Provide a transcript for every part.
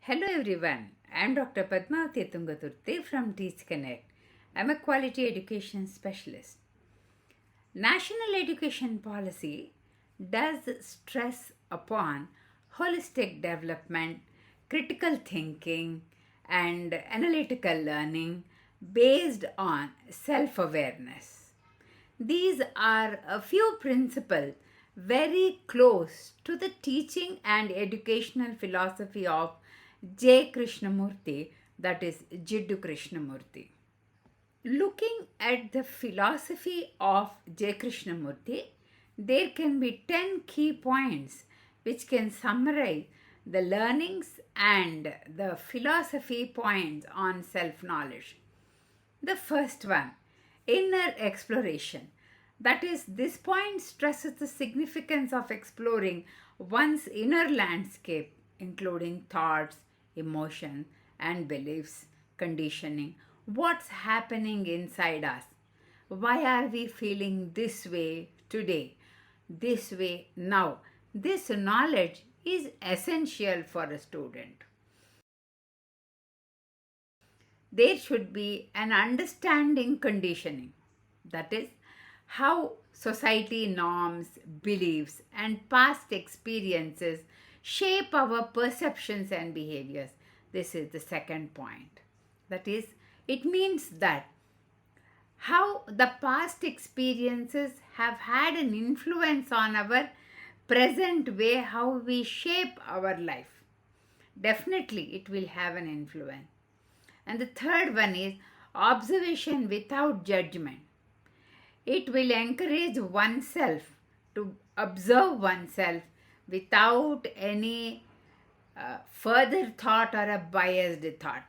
Hello everyone, I am Dr. Padmavati Tungaturthi from Teach Connect. I am a quality education specialist. National education policy does stress upon holistic development, critical thinking, and analytical learning based on self awareness. These are a few principles very close to the teaching and educational philosophy of J. Krishnamurthy, that is Jiddu Krishnamurthy. Looking at the philosophy of J. Krishnamurthy, there can be 10 key points which can summarize the learnings and the philosophy points on self knowledge. The first one, inner exploration. That is, this point stresses the significance of exploring one's inner landscape, including thoughts, emotions, and beliefs, conditioning. What's happening inside us? Why are we feeling this way today? This way now? This knowledge is essential for a student. There should be an understanding conditioning. That is, how society norms, beliefs, and past experiences shape our perceptions and behaviors. This is the second point. That is, it means that how the past experiences have had an influence on our present way, how we shape our life. Definitely, it will have an influence. And the third one is observation without judgment. It will encourage oneself to observe oneself without any further thought or a biased thought.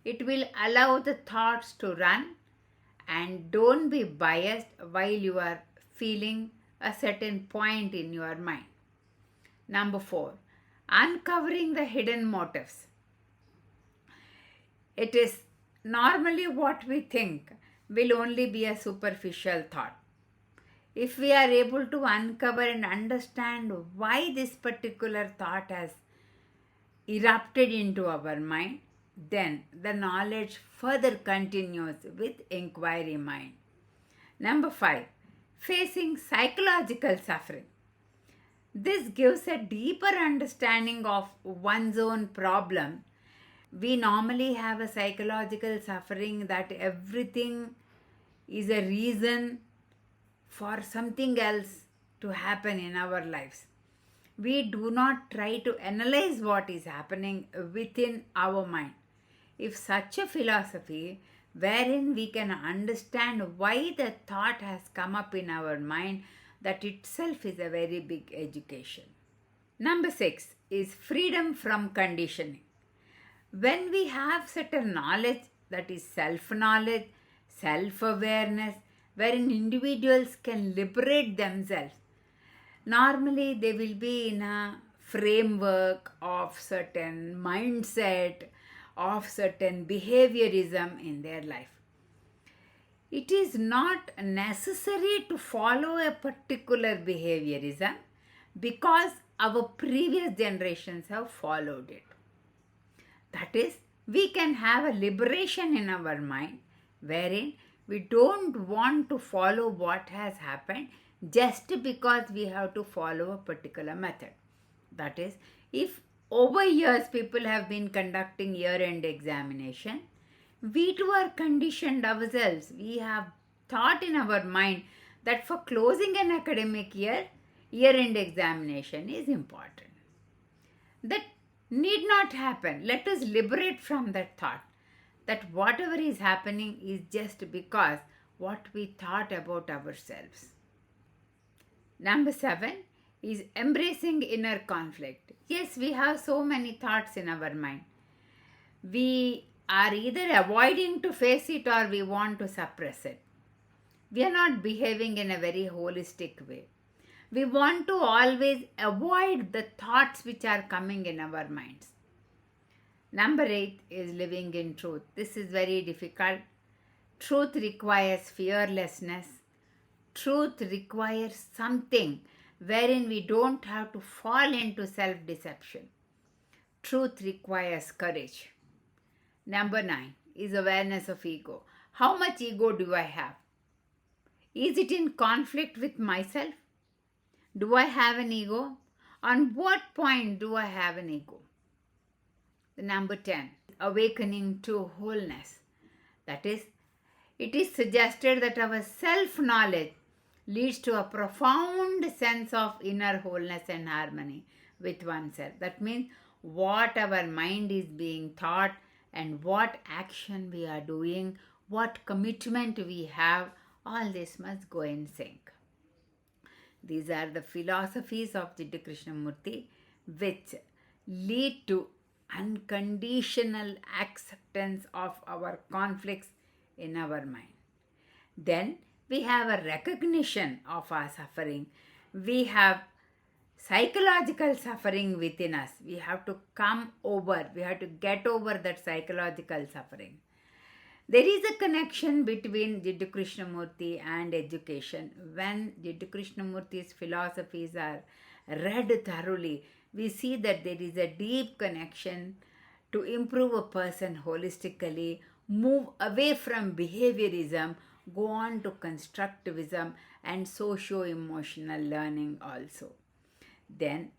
It will allow the thoughts to run and don't be biased while you are feeling a certain point in your mind. Number 4, uncovering the hidden motives. It is normally what we think will only be a superficial thought. If we are able to uncover and understand why this particular thought has erupted into our mind, then the knowledge further continues with inquiry mind. Number 5, facing psychological suffering. This gives a deeper understanding of one's own problem. We normally have a psychological suffering that everything is a reason for something else to happen in our lives. We do not try to analyze what is happening within our mind. If such a philosophy wherein we can understand why the thought has come up in our mind, that itself is a very big education. Number 6 is freedom from conditioning. When we have certain knowledge, that is self-knowledge, self-awareness, wherein individuals can liberate themselves, normally they will be in a framework of certain mindset, of certain behaviorism in their life. It is not necessary to follow a particular behaviorism because our previous generations have followed it. That is, we can have a liberation in our mind wherein we don't want to follow what has happened just because we have to follow a particular method. That is, if over years people have been conducting year-end examination, we too are conditioned ourselves. We have thought in our mind that for closing an academic year, year-end examination is important. That need not happen. Let us liberate from that thought that whatever is happening is just because what we thought about ourselves. Number 7 is embracing inner conflict. Yes, we have so many thoughts in our mind. We are either avoiding to face it or we want to suppress it. We are not behaving in a very holistic way. We want to always avoid the thoughts which are coming in our minds. Number 8 is living in truth. This is very difficult. Truth requires fearlessness. Truth requires something wherein we don't have to fall into self-deception. Truth requires courage. Number 9 is awareness of ego. How much ego do I have? Is it in conflict with myself? Do I have an ego? On what point do I have an ego? Number 10, awakening to wholeness. That is, it is suggested that our self-knowledge leads to a profound sense of inner wholeness and harmony with oneself. That means what our mind is being thought and what action we are doing, what commitment we have, all this must go in sync. These are the philosophies of Jiddu Krishnamurthy which lead to unconditional acceptance of our conflicts in our mind. Then we have a recognition of our suffering. We have psychological suffering within us. We have to we have to get over that psychological suffering. There is a connection between Jiddu Krishnamurthy and education. When Jiddu Krishnamurthy's philosophies are read thoroughly, we see that there is a deep connection to improve a person holistically, move away from behaviorism, go on to constructivism and socio-emotional learning also. Then,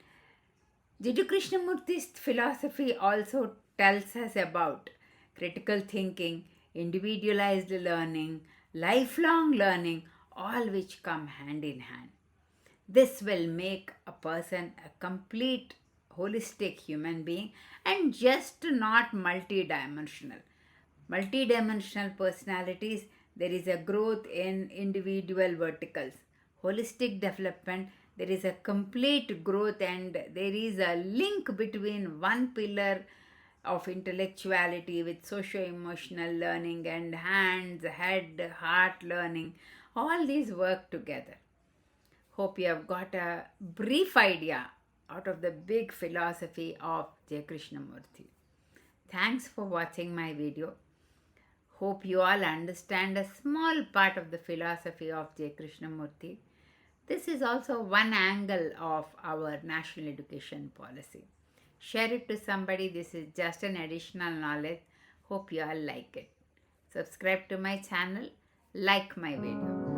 Jiddu Krishnamurthy's philosophy also tells us about critical thinking, individualized learning, lifelong learning, all which come hand in hand. This will make a person a complete holistic human being and just not multidimensional. Multidimensional personalities, there is a growth in individual verticals. Holistic development, there is a complete growth and there is a link between one pillar of intellectuality with socio-emotional learning and hands, head, heart learning. All these work together. Hope you have got a brief idea out of the big philosophy of J. Krishnamurthy. Thanks for watching my video. Hope you all understand a small part of the philosophy of J. Krishnamurthy. This is also one angle of our national education policy. Share it to somebody. This is just an additional knowledge. Hope you all like it. Subscribe to my channel. Like my video.